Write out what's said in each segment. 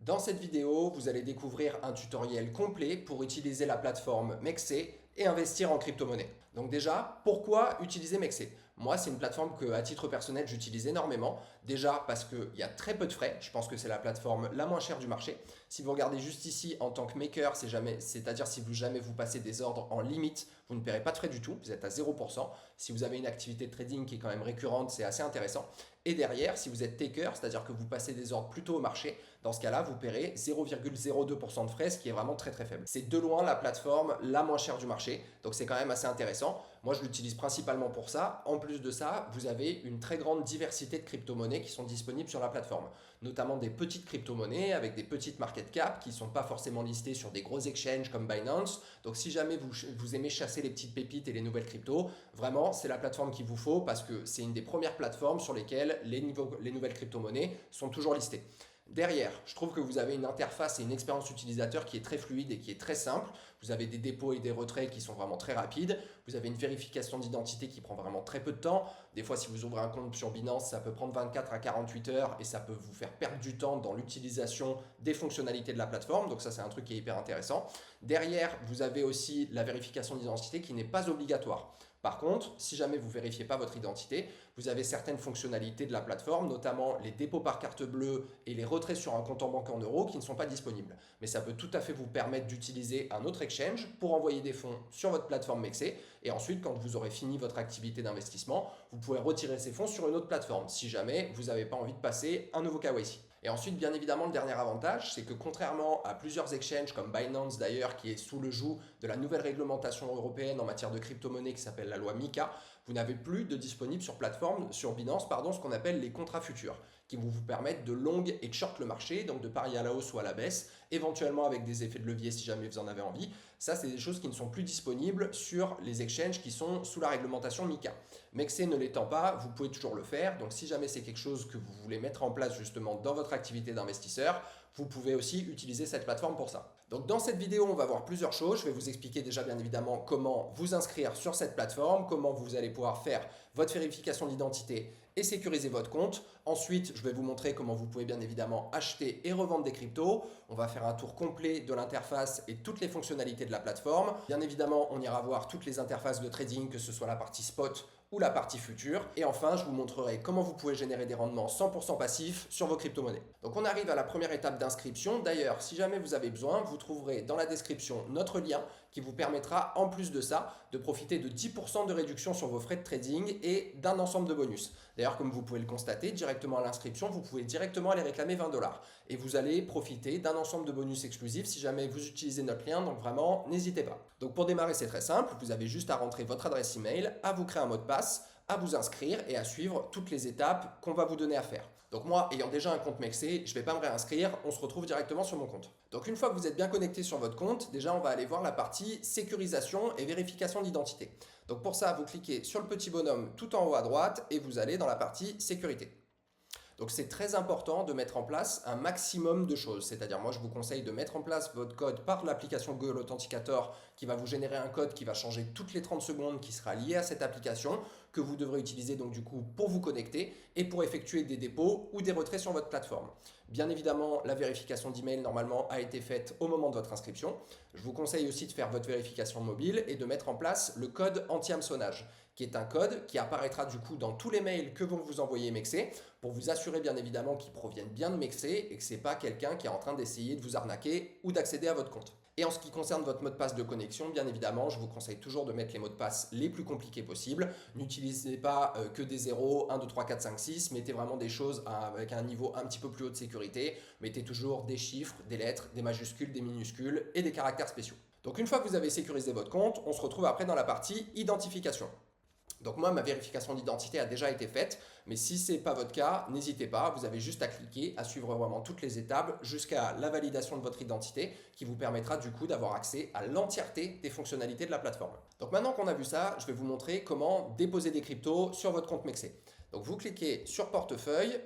Dans cette vidéo, vous allez découvrir un tutoriel complet pour utiliser la plateforme Mexc et investir en crypto-monnaie. Donc déjà, pourquoi utiliser Mexc? Moi, c'est une plateforme que, à titre personnel, j'utilise énormément. Déjà parce qu'il y a très peu de frais. Je pense que c'est la plateforme la moins chère du marché. Si vous regardez juste ici en tant que maker, c'est-à-dire si jamais vous passez des ordres en limite, vous ne paierez pas de frais du tout. Vous êtes à 0%. Si vous avez une activité de trading qui est quand même récurrente, c'est assez intéressant. Et derrière, si vous êtes taker, c'est-à-dire que vous passez des ordres plutôt au marché, dans ce cas-là, vous paierez 0,02% de frais, ce qui est vraiment très très faible. C'est de loin la plateforme la moins chère du marché, donc c'est quand même assez intéressant. Moi, je l'utilise principalement pour ça. En plus de ça, vous avez une très grande diversité de crypto-monnaies qui sont disponibles sur la plateforme, notamment des petites crypto-monnaies avec des petites market cap qui ne sont pas forcément listées sur des gros exchanges comme Binance. Donc si jamais vous aimez chasser les petites pépites et les nouvelles cryptos, vraiment, c'est la plateforme qu'il vous faut parce que c'est une des premières plateformes sur lesquelles les nouvelles crypto-monnaies sont toujours listées. Derrière, je trouve que vous avez une interface et une expérience utilisateur qui est très fluide et qui est très simple. Vous avez des dépôts et des retraits qui sont vraiment très rapides. Vous avez une vérification d'identité qui prend vraiment très peu de temps. Des fois, si vous ouvrez un compte sur Binance, ça peut prendre 24 à 48 heures et ça peut vous faire perdre du temps dans l'utilisation des fonctionnalités de la plateforme. Donc ça, c'est un truc qui est hyper intéressant. Derrière, vous avez aussi la vérification d'identité qui n'est pas obligatoire. Par contre, si jamais vous ne vérifiez pas votre identité, vous avez certaines fonctionnalités de la plateforme, notamment les dépôts par carte bleue et les retraits sur un compte en banque en euros qui ne sont pas disponibles. Mais ça peut tout à fait vous permettre d'utiliser un autre exchange pour envoyer des fonds sur votre plateforme Mexc. Et ensuite, quand vous aurez fini votre activité d'investissement, vous pouvez retirer ces fonds sur une autre plateforme si jamais vous n'avez pas envie de passer un nouveau KYC. Et ensuite, bien évidemment, le dernier avantage, c'est que contrairement à plusieurs exchanges comme Binance d'ailleurs, qui est sous le joug de la nouvelle réglementation européenne en matière de crypto-monnaie qui s'appelle la loi MiCA, vous n'avez plus de disponible sur Binance, ce qu'on appelle les contrats futurs, qui vont vous permettre de long et de short le marché, donc de parier à la hausse ou à la baisse, éventuellement avec des effets de levier si jamais vous en avez envie. Ça, c'est des choses qui ne sont plus disponibles sur les exchanges qui sont sous la réglementation MiCA. Mexc ne l'étant pas, vous pouvez toujours le faire. Donc si jamais c'est quelque chose que vous voulez mettre en place justement dans votre activité d'investisseur, vous pouvez aussi utiliser cette plateforme pour ça. Donc dans cette vidéo, on va voir plusieurs choses. Je vais vous expliquer déjà bien évidemment comment vous inscrire sur cette plateforme, comment vous allez pouvoir faire votre vérification d'identité et sécuriser votre compte. Ensuite, je vais vous montrer comment vous pouvez bien évidemment acheter et revendre des cryptos. On va faire un tour complet de l'interface et toutes les fonctionnalités de la plateforme. Bien évidemment, on ira voir toutes les interfaces de trading, que ce soit la partie spot ou la partie future. Et enfin, je vous montrerai comment vous pouvez générer des rendements 100% passifs sur vos crypto-monnaies. Donc on arrive à la première étape d'inscription. D'ailleurs, si jamais vous avez besoin, vous trouverez dans la description notre lien qui vous permettra, en plus de ça, de profiter de 10% de réduction sur vos frais de trading et d'un ensemble de bonus. D'ailleurs, comme vous pouvez le constater, directement à l'inscription, vous pouvez directement aller réclamer 20 $. Et vous allez profiter d'un ensemble de bonus exclusifs si jamais vous utilisez notre lien. Donc vraiment, n'hésitez pas. Donc pour démarrer, c'est très simple. Vous avez juste à rentrer votre adresse email, à vous créer un mot de passe, à vous inscrire et à suivre toutes les étapes qu'on va vous donner à faire. Donc moi, ayant déjà un compte Mexc, je ne vais pas me réinscrire, on se retrouve directement sur mon compte. Donc une fois que vous êtes bien connecté sur votre compte, déjà on va aller voir la partie sécurisation et vérification d'identité. Donc pour ça, vous cliquez sur le petit bonhomme tout en haut à droite et vous allez dans la partie sécurité. Donc c'est très important de mettre en place un maximum de choses. C'est-à-dire moi je vous conseille de mettre en place votre code par l'application Google Authenticator qui va vous générer un code qui va changer toutes les 30 secondes qui sera lié à cette application que vous devrez utiliser donc du coup pour vous connecter et pour effectuer des dépôts ou des retraits sur votre plateforme. Bien évidemment, la vérification d'email normalement a été faite au moment de votre inscription. Je vous conseille aussi de faire votre vérification mobile et de mettre en place le code anti-hameçonnage, qui est un code qui apparaîtra du coup dans tous les mails que vont vous envoyer Mexc pour vous assurer bien évidemment qu'ils proviennent bien de Mexc et que ce n'est pas quelqu'un qui est en train d'essayer de vous arnaquer ou d'accéder à votre compte. Et en ce qui concerne votre mot de passe de connexion, bien évidemment, je vous conseille toujours de mettre les mots de passe les plus compliqués possibles. N'utilisez pas que des 0, 1, 2, 3, 4, 5, 6. Mettez vraiment des choses avec un niveau un petit peu plus haut de sécurité. Mettez toujours des chiffres, des lettres, des majuscules, des minuscules et des caractères spéciaux. Donc une fois que vous avez sécurisé votre compte, on se retrouve après dans la partie identification. Donc moi, ma vérification d'identité a déjà été faite, mais si ce n'est pas votre cas, n'hésitez pas, vous avez juste à cliquer, à suivre vraiment toutes les étapes jusqu'à la validation de votre identité qui vous permettra du coup d'avoir accès à l'entièreté des fonctionnalités de la plateforme. Donc maintenant qu'on a vu ça, je vais vous montrer comment déposer des cryptos sur votre compte Mexc. Donc vous cliquez sur portefeuille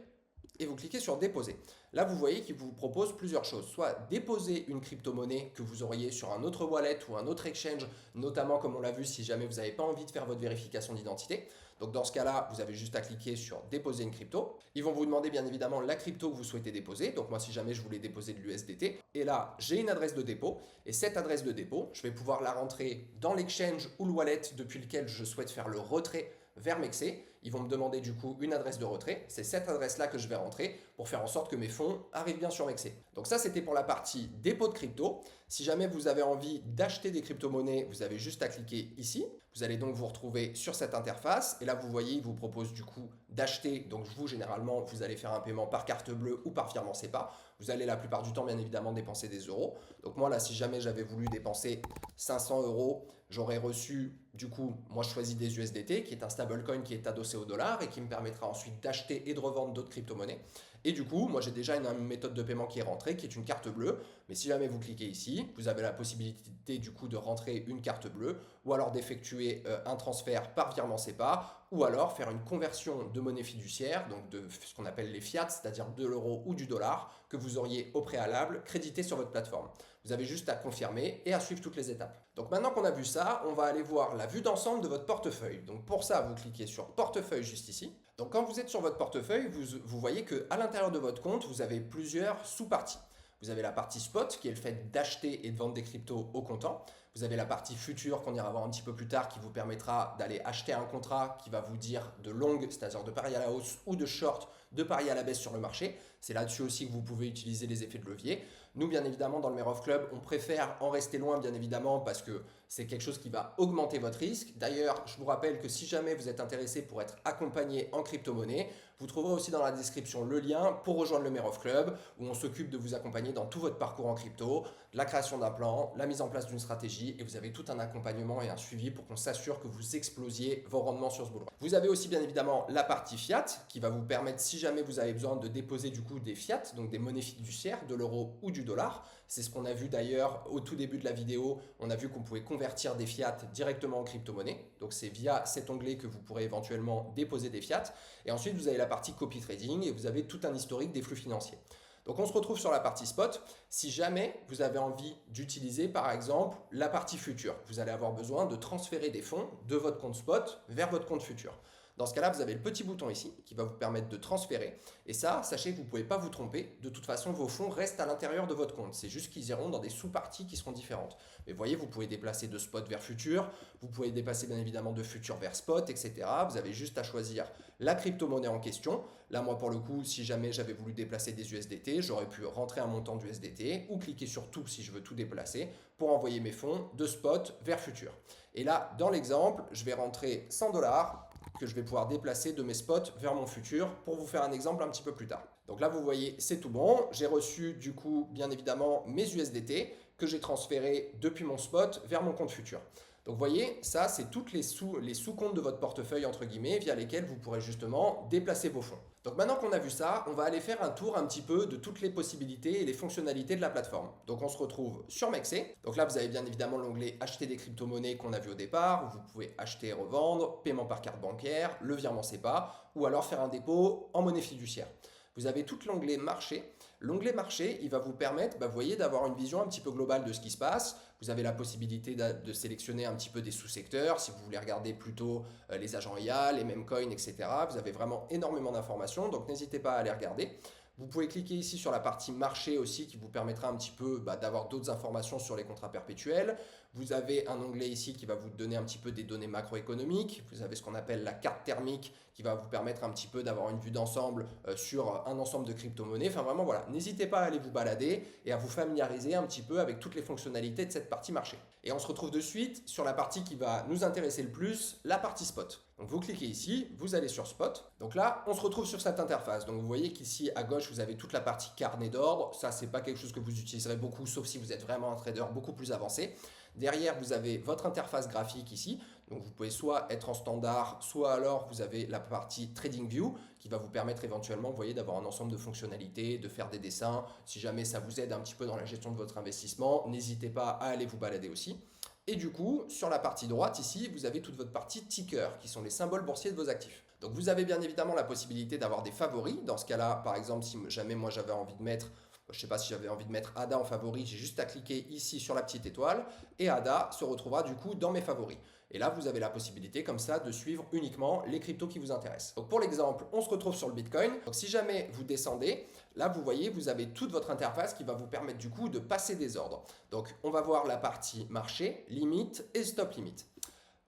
et vous cliquez sur déposer. Là, vous voyez qu'il vous propose plusieurs choses. Soit déposer une crypto-monnaie que vous auriez sur un autre wallet ou un autre exchange, notamment comme on l'a vu si jamais vous n'avez pas envie de faire votre vérification d'identité. Donc dans ce cas-là, vous avez juste à cliquer sur déposer une crypto. Ils vont vous demander bien évidemment la crypto que vous souhaitez déposer. Donc moi, si jamais je voulais déposer de l'USDT, et là, j'ai une adresse de dépôt. Et cette adresse de dépôt, je vais pouvoir la rentrer dans l'exchange ou le wallet depuis lequel je souhaite faire le retrait vers Mexe. Ils vont me demander du coup une adresse de retrait. C'est cette adresse-là que je vais rentrer pour faire en sorte que mes fonds arrivent bien sur Mexe. Donc ça, c'était pour la partie dépôt de crypto. Si jamais vous avez envie d'acheter des crypto-monnaies, vous avez juste à cliquer ici. Vous allez donc vous retrouver sur cette interface. Et là, vous voyez, il vous propose du coup d'acheter. Donc vous, généralement, vous allez faire un paiement par carte bleue ou par virement SEPA. Vous allez la plupart du temps, bien évidemment, dépenser des euros. Donc moi, là, si jamais j'avais voulu dépenser 500 euros, j'aurais reçu, du coup, moi je choisis des USDT, qui est un stablecoin qui est adossé au dollar et qui me permettra ensuite d'acheter et de revendre d'autres crypto-monnaies. Et du coup, moi j'ai déjà une méthode de paiement qui est rentrée, qui est une carte bleue. Mais si jamais vous cliquez ici, vous avez la possibilité du coup de rentrer une carte bleue ou alors d'effectuer un transfert par virement SEPA ou alors faire une conversion de monnaie fiduciaire, donc de ce qu'on appelle les fiat, c'est-à-dire de l'euro ou du dollar, que vous auriez au préalable crédité sur votre plateforme. Vous avez juste à confirmer et à suivre toutes les étapes. Donc maintenant qu'on a vu ça, on va aller voir la vue d'ensemble de votre portefeuille. Donc pour ça, vous cliquez sur portefeuille juste ici. Donc quand vous êtes sur votre portefeuille, vous voyez qu'à l'intérieur de votre compte, vous avez plusieurs sous-parties. Vous avez la partie spot qui est le fait d'acheter et de vendre des cryptos au comptant. Vous avez la partie future qu'on ira voir un petit peu plus tard qui vous permettra d'aller acheter un contrat qui va vous dire de long, c'est-à-dire de parier à la hausse, ou de short, de parier à la baisse sur le marché. C'est là-dessus aussi que vous pouvez utiliser les effets de levier. Nous, bien évidemment, dans le Mare of Club, on préfère en rester loin, bien évidemment, parce que c'est quelque chose qui va augmenter votre risque. D'ailleurs, je vous rappelle que si jamais vous êtes intéressé pour être accompagné en crypto-monnaie, vous trouverez aussi dans la description le lien pour rejoindre le Mare of Club, où on s'occupe de vous accompagner dans tout votre parcours en crypto, la création d'un plan, la mise en place d'une stratégie, et vous avez tout un accompagnement et un suivi pour qu'on s'assure que vous explosiez vos rendements sur ce boulot. Vous avez aussi bien évidemment la partie fiat, qui va vous permettre, si jamais vous avez besoin de déposer du coup des fiat, donc des monnaies fiduciaires, de l'euro ou du dollar. C'est ce qu'on a vu d'ailleurs au tout début de la vidéo. On a vu qu'on pouvait convertir des fiat directement en crypto-monnaie. Donc c'est via cet onglet que vous pourrez éventuellement déposer des fiat. Et ensuite, vous avez la partie copy trading et vous avez tout un historique des flux financiers. Donc on se retrouve sur la partie spot. Si jamais vous avez envie d'utiliser par exemple la partie future, vous allez avoir besoin de transférer des fonds de votre compte spot vers votre compte futur. Dans ce cas-là, vous avez le petit bouton ici qui va vous permettre de transférer. Et ça, sachez que vous ne pouvez pas vous tromper. De toute façon, vos fonds restent à l'intérieur de votre compte. C'est juste qu'ils iront dans des sous-parties qui seront différentes. Mais vous voyez, vous pouvez déplacer de spot vers futur. Vous pouvez déplacer bien évidemment de futur vers spot, etc. Vous avez juste à choisir la crypto-monnaie en question. Là, moi, pour le coup, si jamais j'avais voulu déplacer des USDT, j'aurais pu rentrer un montant d'USDT ou cliquer sur tout si je veux tout déplacer pour envoyer mes fonds de spot vers futur. Et là, dans l'exemple, je vais rentrer 100 dollars que je vais pouvoir déplacer de mes spots vers mon futur pour vous faire un exemple un petit peu plus tard. Donc là, vous voyez, c'est tout bon. J'ai reçu du coup, bien évidemment, mes USDT que j'ai transférés depuis mon spot vers mon compte futur. Donc vous voyez, ça, c'est toutes les sous-comptes de votre portefeuille, entre guillemets, via lesquels vous pourrez justement déplacer vos fonds. Donc maintenant qu'on a vu ça, on va aller faire un tour un petit peu de toutes les possibilités et les fonctionnalités de la plateforme. Donc on se retrouve sur Mexe. Donc là, vous avez bien évidemment l'onglet acheter des crypto-monnaies qu'on a vu au départ, où vous pouvez acheter et revendre, paiement par carte bancaire, le virement SEPA, ou alors faire un dépôt en monnaie fiduciaire. Vous avez tout l'onglet marché. L'onglet marché, il va vous permettre, vous voyez, d'avoir une vision un petit peu globale de ce qui se passe. Vous avez la possibilité de sélectionner un petit peu des sous-secteurs, si vous voulez regarder plutôt les agents IA, les meme coins, etc. Vous avez vraiment énormément d'informations, donc n'hésitez pas à aller regarder. Vous pouvez cliquer ici sur la partie marché aussi qui vous permettra un petit peu d'avoir d'autres informations sur les contrats perpétuels. Vous avez un onglet ici qui va vous donner un petit peu des données macroéconomiques. Vous avez ce qu'on appelle la carte thermique qui va vous permettre un petit peu d'avoir une vue d'ensemble sur un ensemble de crypto-monnaies. Enfin vraiment voilà, n'hésitez pas à aller vous balader et à vous familiariser un petit peu avec toutes les fonctionnalités de cette partie marché. Et on se retrouve de suite sur la partie qui va nous intéresser le plus, la partie spot. Donc vous cliquez ici, vous allez sur Spot. Donc là, on se retrouve sur cette interface. Donc vous voyez qu'ici à gauche, vous avez toute la partie carnet d'ordre. Ça, c'est pas quelque chose que vous utiliserez beaucoup, sauf si vous êtes vraiment un trader beaucoup plus avancé. Derrière, vous avez votre interface graphique ici. Donc vous pouvez soit être en standard, soit alors vous avez la partie Trading View qui va vous permettre éventuellement, vous voyez, d'avoir un ensemble de fonctionnalités, de faire des dessins. Si jamais ça vous aide un petit peu dans la gestion de votre investissement, n'hésitez pas à aller vous balader aussi. Et du coup, sur la partie droite ici, vous avez toute votre partie ticker, qui sont les symboles boursiers de vos actifs. Donc vous avez bien évidemment la possibilité d'avoir des favoris. Dans ce cas-là, par exemple, si jamais moi j'avais envie de mettre, je ne sais pas si j'avais envie de mettre ADA en favori, j'ai juste à cliquer ici sur la petite étoile et ADA se retrouvera du coup dans mes favoris. Et là, vous avez la possibilité comme ça de suivre uniquement les cryptos qui vous intéressent. Donc pour l'exemple, on se retrouve sur le Bitcoin. Donc si jamais vous descendez, là vous voyez, vous avez toute votre interface qui va vous permettre du coup de passer des ordres. Donc on va voir la partie marché, limite et stop limite.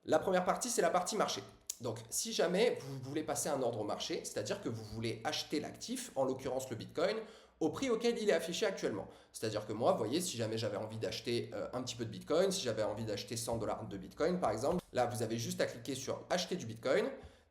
La première partie, c'est la partie marché. Donc si jamais vous voulez passer un ordre au marché, c'est-à-dire que vous voulez acheter l'actif, en l'occurrence le Bitcoin, au prix auquel il est affiché actuellement. C'est-à-dire que moi, vous voyez, si jamais j'avais envie d'acheter un petit peu de Bitcoin, si j'avais envie d'acheter 100 $ de Bitcoin par exemple, là vous avez juste à cliquer sur acheter du Bitcoin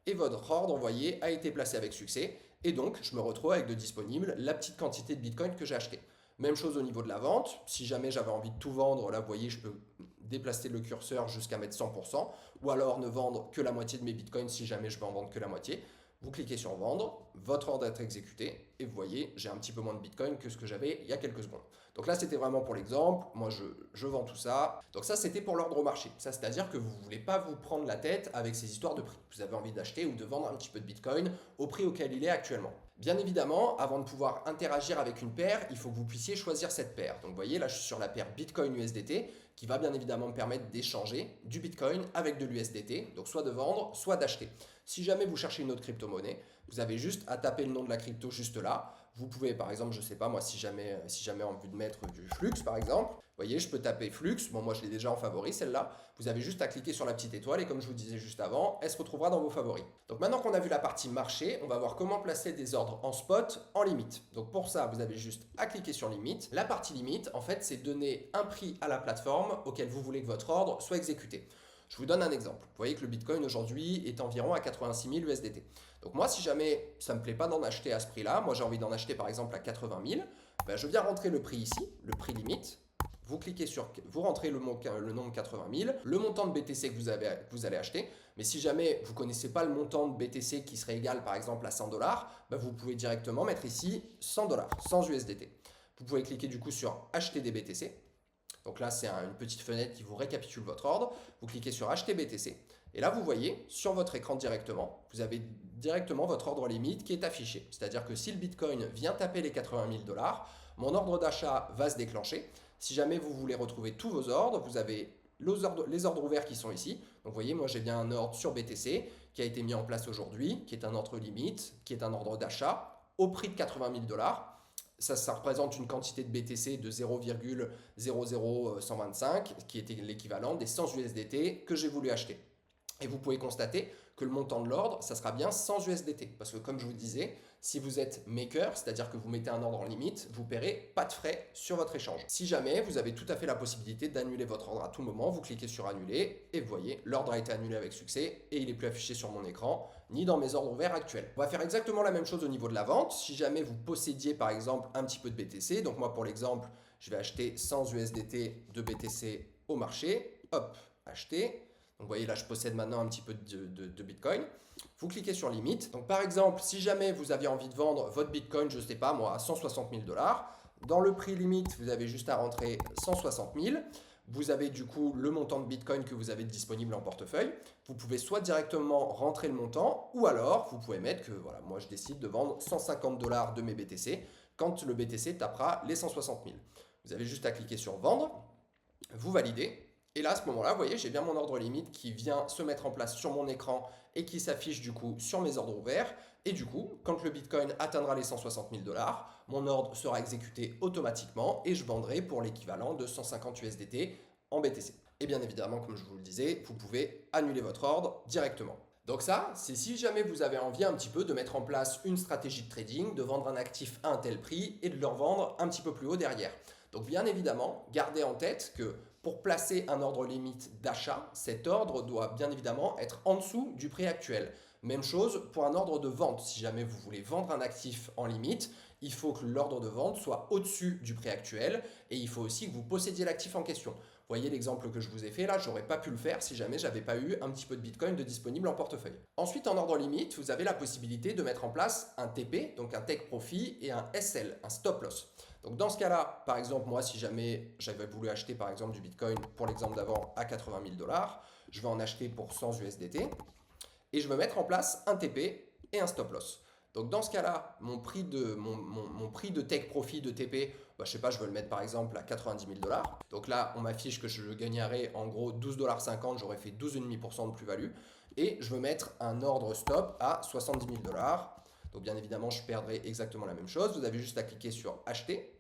et votre ordre, vous voyez, a été placé avec succès. Et donc, je me retrouve avec de disponible la petite quantité de Bitcoin que j'ai acheté. Même chose au niveau de la vente. Si jamais j'avais envie de tout vendre, là vous voyez, je peux déplacer le curseur jusqu'à mettre 100%, ou alors ne vendre que la moitié de mes bitcoins si jamais je veux en vendre que la moitié. Vous cliquez sur vendre, votre ordre est exécuté, et vous voyez, j'ai un petit peu moins de bitcoin que ce que j'avais il y a quelques secondes. Donc là, c'était vraiment pour l'exemple. Moi, je vends tout ça. Donc ça, c'était pour l'ordre au marché. Ça, c'est-à-dire que vous ne voulez pas vous prendre la tête avec ces histoires de prix. Vous avez envie d'acheter ou de vendre un petit peu de bitcoin au prix auquel il est actuellement. Bien évidemment, avant de pouvoir interagir avec une paire, il faut que vous puissiez choisir cette paire. Donc vous voyez, là, je suis sur la paire Bitcoin USDT, qui va bien évidemment me permettre d'échanger du Bitcoin avec de l'USDT, donc soit de vendre, soit d'acheter. Si jamais vous cherchez une autre crypto-monnaie, vous avez juste à taper le nom de la crypto juste là. Vous pouvez, par exemple, je ne sais pas moi, si jamais envie de mettre du Flux, par exemple, vous voyez, je peux taper Flux. Bon, moi, je l'ai déjà en favori, celle-là. Vous avez juste à cliquer sur la petite étoile et comme je vous disais juste avant, elle se retrouvera dans vos favoris. Donc maintenant qu'on a vu la partie marché, on va voir comment placer des ordres en spot, en limite. Donc pour ça, vous avez juste à cliquer sur limite. La partie limite, en fait, c'est donner un prix à la plateforme auquel vous voulez que votre ordre soit exécuté. Je vous donne un exemple. Vous voyez que le Bitcoin aujourd'hui est environ à 86 000 USDT. Donc moi, si jamais ça ne me plaît pas d'en acheter à ce prix-là, moi j'ai envie d'en acheter par exemple à 80 000, ben je viens rentrer le prix ici, le prix limite. Vous cliquez sur, vous rentrez le nombre 80 000, le montant de BTC que vous allez acheter. Mais si jamais vous ne connaissez pas le montant de BTC qui serait égal par exemple à 100 $, ben vous pouvez directement mettre ici 100 $, 100 USDT. Vous pouvez cliquer du coup sur acheter des BTC. Donc là, c'est une petite fenêtre qui vous récapitule votre ordre. Vous cliquez sur acheter BTC. Et là, vous voyez sur votre écran directement, vous avez directement votre ordre limite qui est affiché. C'est-à-dire que si le Bitcoin vient taper les 80 000 $, mon ordre d'achat va se déclencher. Si jamais vous voulez retrouver tous vos ordres, vous avez les ordres ouverts qui sont ici. Donc vous voyez, moi j'ai bien un ordre sur BTC qui a été mis en place aujourd'hui, qui est un ordre limite, qui est un ordre d'achat au prix de 80 000 $. Ça représente une quantité de BTC de 0,00125, qui était l'équivalent des 100 USDT que j'ai voulu acheter. Et vous pouvez constater que le montant de l'ordre, ça sera bien 100 USDT. Parce que comme je vous disais, si vous êtes maker, c'est-à-dire que vous mettez un ordre en limite, vous ne paierez pas de frais sur votre échange. Si jamais, vous avez tout à fait la possibilité d'annuler votre ordre à tout moment, vous cliquez sur annuler et vous voyez, l'ordre a été annulé avec succès et il n'est plus affiché sur mon écran ni dans mes ordres ouverts actuels. On va faire exactement la même chose au niveau de la vente. Si jamais vous possédiez par exemple un petit peu de BTC, donc moi pour l'exemple, je vais acheter 100 USDT de BTC au marché, hop, acheter. Donc vous voyez là, je possède maintenant un petit peu de Bitcoin. Vous cliquez sur limite. Donc par exemple, si jamais vous aviez envie de vendre votre Bitcoin, je ne sais pas moi, à 160 000 $, dans le prix limite, vous avez juste à rentrer 160 000. Vous avez du coup le montant de Bitcoin que vous avez disponible en portefeuille. Vous pouvez soit directement rentrer le montant, ou alors vous pouvez mettre que voilà, moi je décide de vendre 150 $ de mes BTC quand le BTC tapera les 160 000. Vous avez juste à cliquer sur vendre, vous validez. Et là, à ce moment-là, vous voyez, j'ai bien mon ordre limite qui vient se mettre en place sur mon écran et qui s'affiche du coup sur mes ordres ouverts. Et du coup, quand le Bitcoin atteindra les 160 000 $, mon ordre sera exécuté automatiquement et je vendrai pour l'équivalent de 150 USDT en BTC. Et bien évidemment, comme je vous le disais, vous pouvez annuler votre ordre directement. Donc ça, c'est si jamais vous avez envie un petit peu de mettre en place une stratégie de trading, de vendre un actif à un tel prix et de le revendre un petit peu plus haut derrière. Donc bien évidemment, gardez en tête que pour placer un ordre limite d'achat, cet ordre doit bien évidemment être en dessous du prix actuel. Même chose pour un ordre de vente. Si jamais vous voulez vendre un actif en limite, il faut que l'ordre de vente soit au-dessus du prix actuel et il faut aussi que vous possédiez l'actif en question. Vous voyez l'exemple que je vous ai fait là, j'aurais pas pu le faire si jamais j'avais pas eu un petit peu de Bitcoin de disponible en portefeuille. Ensuite, en ordre limite, vous avez la possibilité de mettre en place un TP, donc un Take Profit, et un SL, un Stop Loss. Donc dans ce cas-là, par exemple, moi, si jamais j'avais voulu acheter par exemple du Bitcoin, pour l'exemple d'avant, à 80 000 dollars, je vais en acheter pour 100 USDT et je vais mettre en place un TP et un stop loss. Donc dans ce cas-là, mon prix de take profit de TP, je sais pas, je veux le mettre par exemple à 90 000 dollars. Donc là, on m'affiche que je gagnerai en gros 12,50 $, j'aurais fait 12,5% de plus-value. Et je veux mettre un ordre stop à 70 000 dollars. Donc bien évidemment, je perdrai exactement la même chose. Vous avez juste à cliquer sur acheter,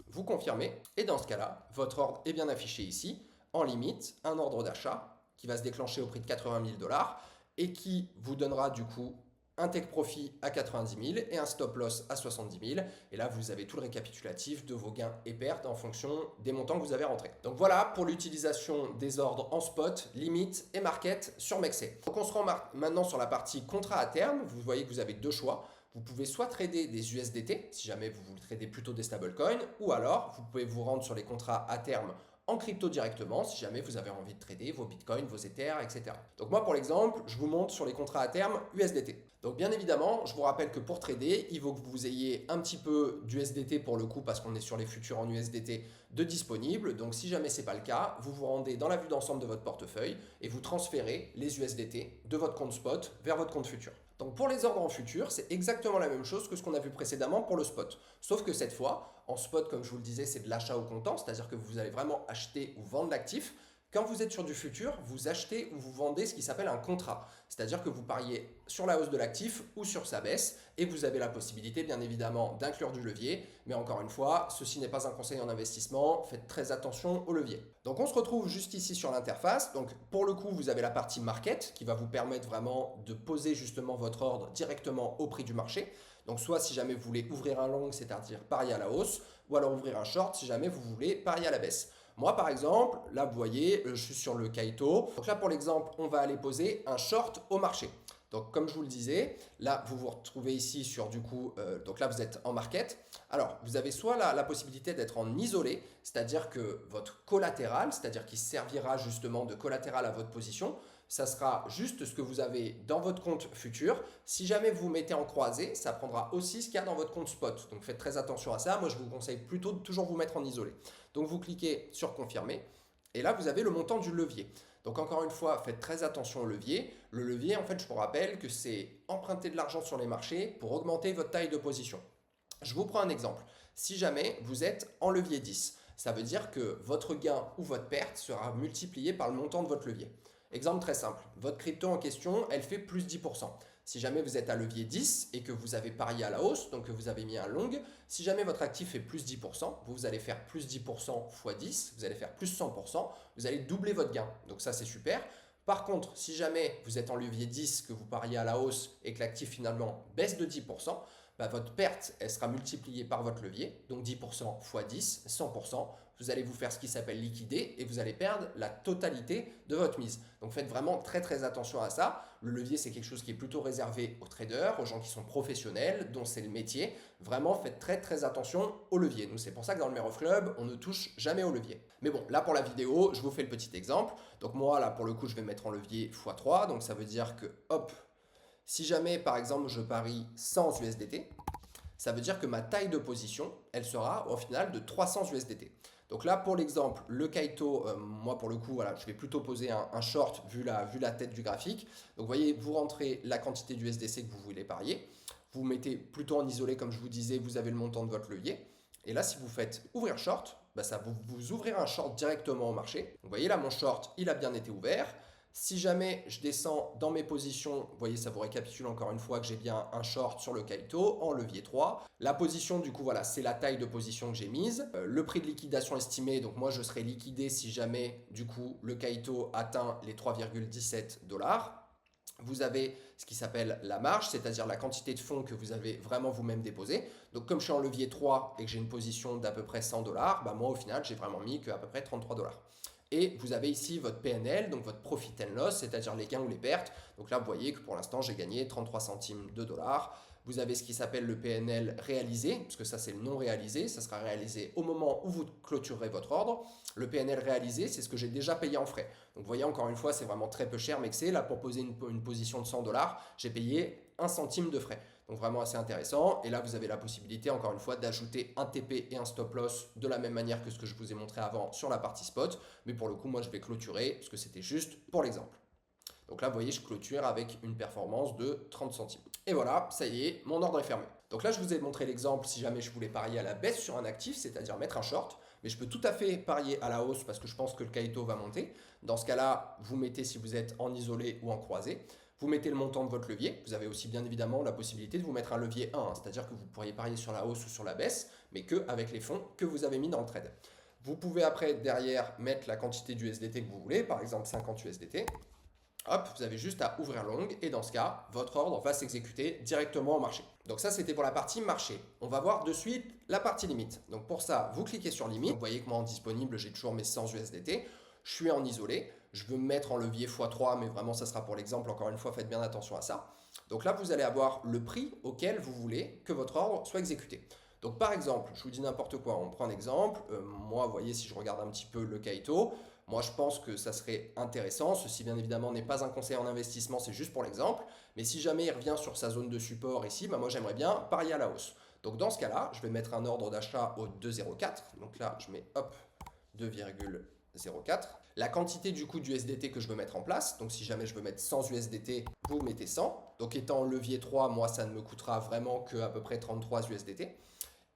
vous confirmez. Et dans ce cas-là, votre ordre est bien affiché ici. En limite, un ordre d'achat qui va se déclencher au prix de 80 000 dollars et qui vous donnera du coup un take profit à 90 000 et un stop loss à 70 000. Et là, vous avez tout le récapitulatif de vos gains et pertes en fonction des montants que vous avez rentrés. Donc voilà pour l'utilisation des ordres en spot, limite et market sur Mexc. Donc on se rend maintenant sur la partie contrat à terme. Vous voyez que vous avez deux choix. Vous pouvez soit trader des USDT, si jamais vous voulez trader plutôt des stablecoins, ou alors vous pouvez vous rendre sur les contrats à terme en crypto directement, si jamais vous avez envie de trader vos bitcoins, vos ethers, etc. Donc moi, pour l'exemple, je vous montre sur les contrats à terme USDT. Donc bien évidemment, je vous rappelle que pour trader, il faut que vous ayez un petit peu d'USDT pour le coup, parce qu'on est sur les futurs en USDT de disponible. Donc si jamais ce n'est pas le cas, vous vous rendez dans la vue d'ensemble de votre portefeuille et vous transférez les USDT de votre compte spot vers votre compte futur. Donc pour les ordres en futur, c'est exactement la même chose que ce qu'on a vu précédemment pour le spot. Sauf que cette fois, en spot, comme je vous le disais, c'est de l'achat au comptant, c'est-à-dire que vous allez vraiment acheter ou vendre l'actif. Quand vous êtes sur du futur, vous achetez ou vous vendez ce qui s'appelle un contrat. C'est-à-dire que vous pariez sur la hausse de l'actif ou sur sa baisse et vous avez la possibilité bien évidemment d'inclure du levier. Mais encore une fois, ceci n'est pas un conseil en investissement, faites très attention au levier. Donc on se retrouve juste ici sur l'interface. Donc pour le coup, vous avez la partie market qui va vous permettre vraiment de poser justement votre ordre directement au prix du marché. Donc soit si jamais vous voulez ouvrir un long, c'est-à-dire parier à la hausse, ou alors ouvrir un short si jamais vous voulez parier à la baisse. Moi, par exemple, là, vous voyez, je suis sur le Kaito. Donc là, pour l'exemple, on va aller poser un short au marché. Donc, comme je vous le disais, là, vous vous retrouvez ici sur du coup, donc là, vous êtes en market. Alors, vous avez soit la possibilité d'être en isolé, c'est-à-dire que votre collatéral, c'est-à-dire qui servira justement de collatéral à votre position, ça sera juste ce que vous avez dans votre compte futur. Si jamais vous mettez en croisé, ça prendra aussi ce qu'il y a dans votre compte spot. Donc faites très attention à ça. Moi, je vous conseille plutôt de toujours vous mettre en isolé. Donc vous cliquez sur confirmer et là, vous avez le montant du levier. Donc encore une fois, faites très attention au levier. Le levier, en fait, je vous rappelle que c'est emprunter de l'argent sur les marchés pour augmenter votre taille de position. Je vous prends un exemple. Si jamais vous êtes en levier 10, ça veut dire que votre gain ou votre perte sera multiplié par le montant de votre levier. Exemple très simple, votre crypto en question, elle fait plus 10%. Si jamais vous êtes à levier 10 et que vous avez parié à la hausse, donc que vous avez mis un long, si jamais votre actif fait plus 10%, vous allez faire plus 10% x 10, vous allez faire plus 100%, vous allez doubler votre gain. Donc ça c'est super. Par contre, si jamais vous êtes en levier 10, que vous pariez à la hausse et que l'actif finalement baisse de 10%, votre perte, elle sera multipliée par votre levier, donc 10% x 10, 100%. Vous allez vous faire ce qui s'appelle liquider et vous allez perdre la totalité de votre mise. Donc faites vraiment très très attention à ça. Le levier, c'est quelque chose qui est plutôt réservé aux traders, aux gens qui sont professionnels, dont c'est le métier. Vraiment, faites très très attention au levier. Nous, c'est pour ça que dans le Mero Club, on ne touche jamais au levier. Mais bon, là pour la vidéo, je vous fais le petit exemple. Donc moi, là pour le coup, je vais mettre en levier x3. Donc ça veut dire que, hop, si jamais par exemple je parie 100 USDT, ça veut dire que ma taille de position, elle sera au final de 300 USDT. Donc là, pour l'exemple, le Kaito, moi pour le coup, voilà, je vais plutôt poser un short vu la tête du graphique. Donc vous voyez, vous rentrez la quantité d'USDC que vous voulez parier. Vous mettez plutôt en isolé, comme je vous disais, vous avez le montant de votre levier. Et là, si vous faites ouvrir short, ça vous ouvrir un short directement au marché. Donc vous voyez là, mon short, il a bien été ouvert. Si jamais je descends dans mes positions, vous voyez, ça vous récapitule encore une fois que j'ai bien un short sur le Kaito en levier 3. La position, du coup, voilà, c'est la taille de position que j'ai mise. Le prix de liquidation estimé, donc moi, je serai liquidé si jamais, du coup, le Kaito atteint les 3,17 $. Vous avez ce qui s'appelle la marge, c'est-à-dire la quantité de fonds que vous avez vraiment vous-même déposé. Donc comme je suis en levier 3 et que j'ai une position d'à peu près 100 $, moi au final j'ai vraiment mis qu'à peu près 33 $. Et vous avez ici votre PNL, donc votre profit and loss, c'est-à-dire les gains ou les pertes. Donc là, vous voyez que pour l'instant, j'ai gagné 33 centimes de dollars. Vous avez ce qui s'appelle le PNL réalisé, parce que ça, c'est le non réalisé. Ça sera réalisé au moment où vous clôturerez votre ordre. Le PNL réalisé, c'est ce que j'ai déjà payé en frais. Donc vous voyez, encore une fois, c'est vraiment très peu cher, mais que c'est là pour poser une position de 100 $, j'ai payé 1 centime de frais. Donc vraiment assez intéressant. Et là, vous avez la possibilité, encore une fois, d'ajouter un TP et un stop loss de la même manière que ce que je vous ai montré avant sur la partie spot. Mais pour le coup, moi, je vais clôturer parce que c'était juste pour l'exemple. Donc là, vous voyez, je clôture avec une performance de 30 centimes. Et voilà, ça y est, mon ordre est fermé. Donc là, je vous ai montré l'exemple si jamais je voulais parier à la baisse sur un actif, c'est-à-dire mettre un short. Mais je peux tout à fait parier à la hausse parce que je pense que le Kaito va monter. Dans ce cas-là, vous mettez, si vous êtes en isolé ou en croisé, vous mettez le montant de votre levier. Vous avez aussi bien évidemment la possibilité de vous mettre un levier 1, hein, c'est-à-dire que vous pourriez parier sur la hausse ou sur la baisse, mais qu'avec les fonds que vous avez mis dans le trade. Vous pouvez après, derrière, mettre la quantité d'USDT que vous voulez, par exemple 50 USDT. Hop, vous avez juste à ouvrir long et dans ce cas, votre ordre va s'exécuter directement au marché. Donc ça, c'était pour la partie marché. On va voir de suite la partie limite. Donc pour ça, vous cliquez sur limite. Vous voyez que moi en disponible, j'ai toujours mes 100 USDT. Je suis en isolé. Je veux me mettre en levier x3, mais vraiment, ça sera pour l'exemple. Encore une fois, faites bien attention à ça. Donc là, vous allez avoir le prix auquel vous voulez que votre ordre soit exécuté. Donc par exemple, je vous dis n'importe quoi, on prend un exemple. Moi, vous voyez, si je regarde un petit peu le Kaito, moi, je pense que ça serait intéressant. Ceci, bien évidemment, n'est pas un conseil en investissement, c'est juste pour l'exemple. Mais si jamais il revient sur sa zone de support ici, bah moi, j'aimerais bien parier à la hausse. Donc, dans ce cas-là, je vais mettre un ordre d'achat au 2,04. Donc là, je mets hop, 2,04. La quantité du coup d'USDT que je veux mettre en place. Donc, si jamais je veux mettre 100 USDT, vous mettez 100. Donc, étant levier 3, moi, ça ne me coûtera vraiment qu'à peu près 33 USDT.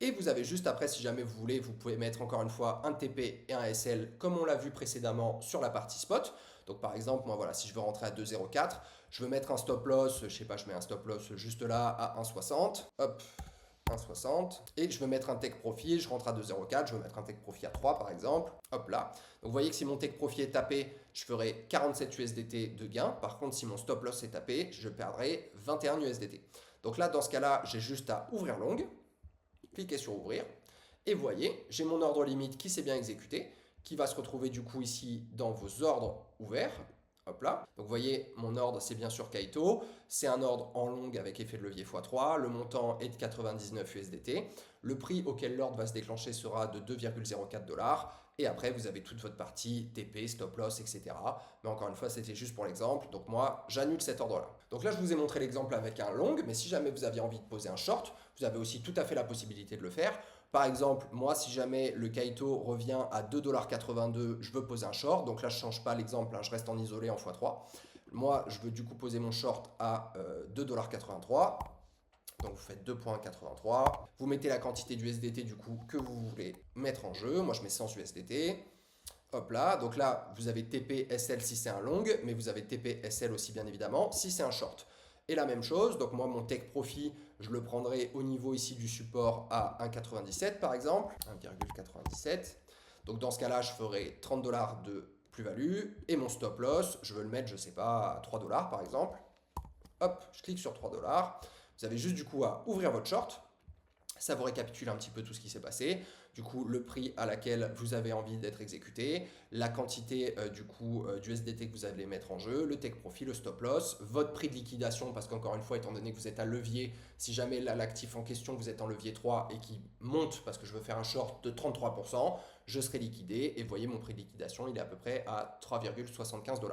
Et vous avez juste après, si jamais vous voulez, vous pouvez mettre encore une fois un TP et un SL comme on l'a vu précédemment sur la partie spot. Donc par exemple, moi voilà, si je veux rentrer à 2,04, je veux mettre un stop loss, je sais pas, je mets un stop loss juste là à 1,60. Hop, 1,60. Et je veux mettre un take profit, je rentre à 2,04, je veux mettre un take profit à 3 par exemple. Hop là. Donc vous voyez que si mon take profit est tapé, je ferai 47 USDT de gain. Par contre, si mon stop loss est tapé, je perdrai 21 USDT. Donc là, dans ce cas-là, j'ai juste à ouvrir long. Cliquez sur ouvrir et vous voyez, j'ai mon ordre limite qui s'est bien exécuté, qui va se retrouver du coup ici dans vos ordres ouverts. Hop là. Donc vous voyez, mon ordre c'est bien sûr Kaito, c'est un ordre en long avec effet de levier x3, le montant est de 99 USDT, le prix auquel l'ordre va se déclencher sera de 2,04 $, et après vous avez toute votre partie TP, stop loss, etc. Mais encore une fois, c'était juste pour l'exemple, donc moi j'annule cet ordre-là. Donc là je vous ai montré l'exemple avec un long, mais si jamais vous aviez envie de poser un short, vous avez aussi tout à fait la possibilité de le faire. Par exemple, moi, si jamais le Kaito revient à 2,82 $, je veux poser un short. Donc là, je ne change pas l'exemple, hein, je reste en isolé en x3. Moi, je veux du coup poser mon short à 2,83 $. Donc vous faites 2,83. Vous mettez la quantité d'USDT du coup que vous voulez mettre en jeu. Moi, je mets 100 USDT. Hop là, donc là, vous avez TP SL si c'est un long, mais vous avez TP SL aussi bien évidemment si c'est un short. Et la même chose, donc moi mon take profit, je le prendrai au niveau ici du support à 1,97 par exemple, 1,97. Donc dans ce cas-là, je ferai 30 $ de plus-value et mon stop loss, je veux le mettre, je sais pas, à 3 $ par exemple. Hop, je clique sur 3 $. Vous avez juste du coup à ouvrir votre short. Ça vous récapitule un petit peu tout ce qui s'est passé. Du coup, le prix à laquelle vous avez envie d'être exécuté, la quantité d'USDT que vous allez mettre en jeu, le take profit, le stop loss, votre prix de liquidation, parce qu'encore une fois, étant donné que vous êtes à levier, si jamais l'actif en question, vous êtes en levier 3 et qui monte parce que je veux faire un short de 33%, je serai liquidé et vous voyez mon prix de liquidation, il est à peu près à 3,75 $.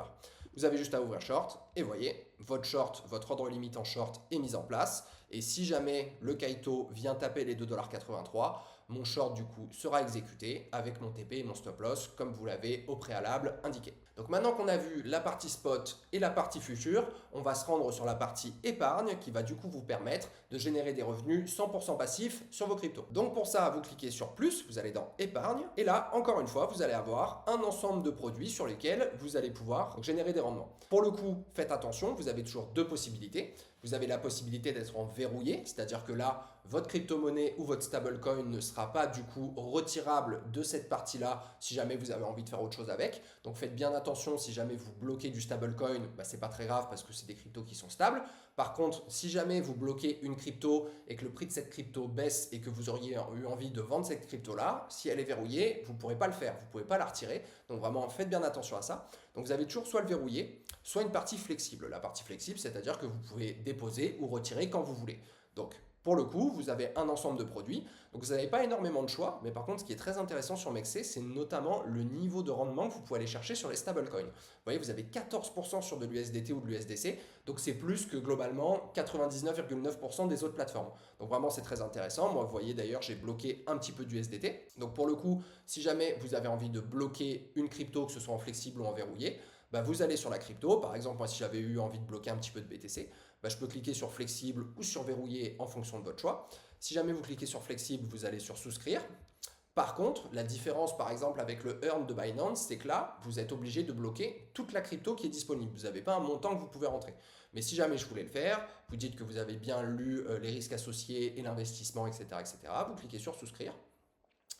Vous avez juste à ouvrir short et vous voyez, votre short, votre ordre limite en short est mis en place. Et si jamais le Kaito vient taper les 2,83 $, mon short du coup sera exécuté avec mon TP et mon stop loss comme vous l'avez au préalable indiqué. Donc maintenant qu'on a vu la partie spot et la partie future, on va se rendre sur la partie épargne qui va du coup vous permettre de générer des revenus 100% passifs sur vos cryptos. Donc pour ça, vous cliquez sur plus, vous allez dans épargne et là, encore une fois, vous allez avoir un ensemble de produits sur lesquels vous allez pouvoir générer des rendements. Pour le coup, faites attention, vous avez toujours deux possibilités. Vous avez la possibilité d'être en verrouillé, c'est-à-dire que là, votre crypto-monnaie ou votre stablecoin ne sera pas du coup retirable de cette partie-là si jamais vous avez envie de faire autre chose avec. Donc faites bien attention, si jamais vous bloquez du stablecoin, c'est pas très grave parce que c'est des cryptos qui sont stables. Par contre, si jamais vous bloquez une crypto et que le prix de cette crypto baisse et que vous auriez eu envie de vendre cette crypto-là, si elle est verrouillée, vous ne pourrez pas le faire, vous ne pouvez pas la retirer. Donc vraiment, faites bien attention à ça. Donc vous avez toujours soit le verrouillé, soit une partie flexible. La partie flexible, c'est-à-dire que vous pouvez déposer ou retirer quand vous voulez. Donc Pour le coup, vous avez un ensemble de produits, donc vous n'avez pas énormément de choix, mais par contre, ce qui est très intéressant sur Mexc, c'est notamment le niveau de rendement que vous pouvez aller chercher sur les stablecoins. Vous voyez, vous avez 14% sur de l'USDT ou de l'USDC, donc c'est plus que globalement 99,9% des autres plateformes. Donc vraiment, c'est très intéressant. Moi, vous voyez d'ailleurs, j'ai bloqué un petit peu d'USDT. Donc pour le coup, si jamais vous avez envie de bloquer une crypto, que ce soit en flexible ou en verrouillé, bah, vous allez sur la crypto. Par exemple, moi, si j'avais eu envie de bloquer un petit peu de BTC, bah, je peux cliquer sur flexible ou sur verrouiller en fonction de votre choix. Si jamais vous cliquez sur flexible, vous allez sur souscrire. Par contre, la différence par exemple avec le earn de Binance, c'est que là, vous êtes obligé de bloquer toute la crypto qui est disponible. Vous n'avez pas un montant que vous pouvez rentrer. Mais si jamais je voulais le faire, vous dites que vous avez bien lu les risques associés et l'investissement, etc., etc. Vous cliquez sur souscrire.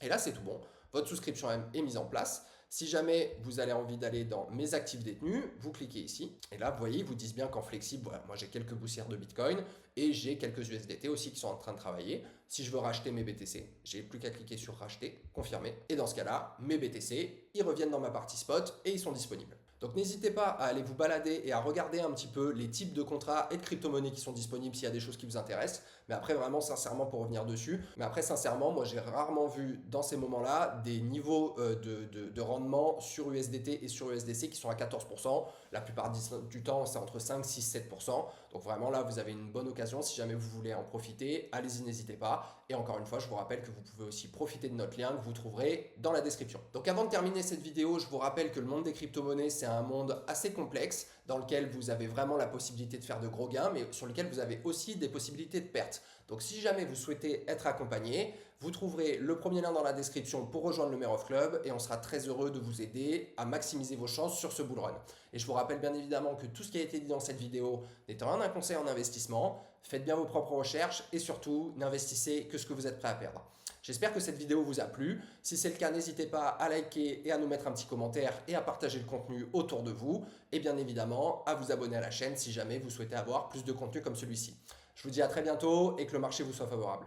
Et là, c'est tout bon. Votre souscription est mise en place. Si jamais vous avez envie d'aller dans mes actifs détenus, vous cliquez ici. Et là, vous voyez, ils vous disent bien qu'en flexible, voilà, moi j'ai quelques poussières de Bitcoin et j'ai quelques USDT aussi qui sont en train de travailler. Si je veux racheter mes BTC, j'ai plus qu'à cliquer sur racheter, confirmer. Et dans ce cas-là, mes BTC, ils reviennent dans ma partie spot et ils sont disponibles. Donc n'hésitez pas à aller vous balader et à regarder un petit peu les types de contrats et de crypto-monnaies qui sont disponibles s'il y a des choses qui vous intéressent. Mais après, vraiment, sincèrement, pour revenir dessus, mais après, sincèrement, moi, j'ai rarement vu dans ces moments-là des niveaux de rendement sur USDT et sur USDC qui sont à 14%. La plupart du temps, c'est entre 5, 6, 7%. Donc vraiment, là, vous avez une bonne occasion. Si jamais vous voulez en profiter, allez-y, n'hésitez pas. Et encore une fois, je vous rappelle que vous pouvez aussi profiter de notre lien que vous trouverez dans la description. Donc avant de terminer cette vidéo, je vous rappelle que le monde des crypto-monnaies, c'est un monde assez complexe dans lequel vous avez vraiment la possibilité de faire de gros gains, mais sur lequel vous avez aussi des possibilités de perte. Donc si jamais vous souhaitez être accompagné, vous trouverez le premier lien dans la description pour rejoindre le Mayor of Club et on sera très heureux de vous aider à maximiser vos chances sur ce bull run. Et je vous rappelle bien évidemment que tout ce qui a été dit dans cette vidéo n'étant rien un conseil en investissement, faites bien vos propres recherches et surtout n'investissez que ce que vous êtes prêt à perdre. J'espère que cette vidéo vous a plu. Si c'est le cas, n'hésitez pas à liker et à nous mettre un petit commentaire et à partager le contenu autour de vous. Et bien évidemment, à vous abonner à la chaîne si jamais vous souhaitez avoir plus de contenu comme celui-ci. Je vous dis à très bientôt et que le marché vous soit favorable.